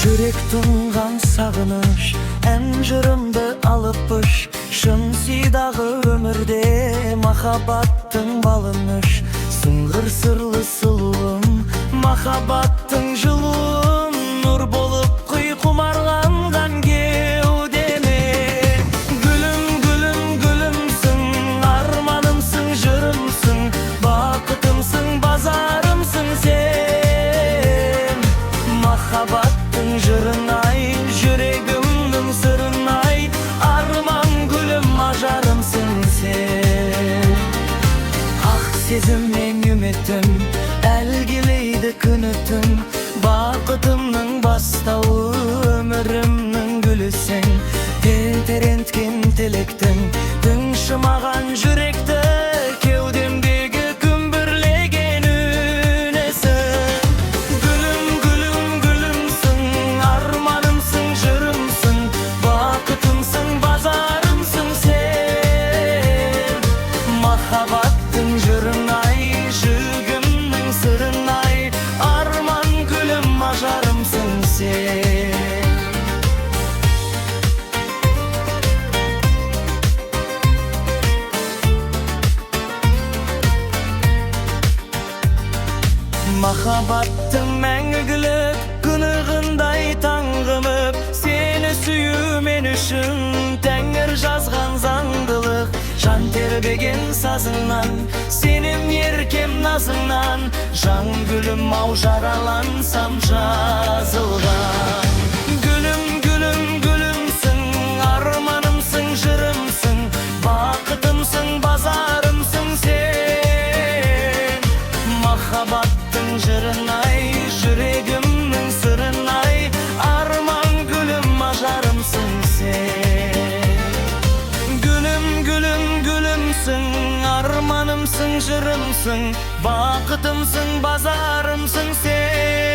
Жүрек тұнған сағыныш ән жырымды алыппыш. Шынсидағы өмірде махаббаттың балыныш. Сыңғыр сырлы сұлуым, махаббаттың жылуым, нұр болып құй құмарланған кеудеме. Гүлім, гүлім, гүлімсің, арманымсың, жырымсың, бақытымсың, базарымсың сен. Махаббаттың жырын ай, жүрегімнің сырын ай, арман гүлім, ажарымсың сен. Ақ сезім мен үмітім, әлгілейді күні түн. Бақытымның бастауы, өмірімнің гүлісің. Теренткен тілектің, тыңшымаған жүректі, кеудемдегі күмбірлеген үнесің. Гүлім, гүлім, гүлімсің, арманымсың, жырымсың, бақытымсың, базарымсың сен. Махаббаттың жырын ай, жүрегімнің сырын ай, арман гүлім, ажарымсың сен. Махаббаттың мәңгілік күнігіндай таңғымып, сені сүю мен үшін тәңір жазған заңдылық. Жан тербеген сазыңнан, сенім еркем назыңнан, жан гүлім ау жаралансам жазылған. Гүлім, гүлім, гүлімсің, арманымсың, жырымсың, бақытымсың, базарымсың сен. Махаббаттың жырын ай, жүрегімнің сырын ай, арман гүлім, ажарымсың сен. Гүлім, гүлім, гүлімсің, арманымсың, жырымсың, бақытымсың, базарымсың сен.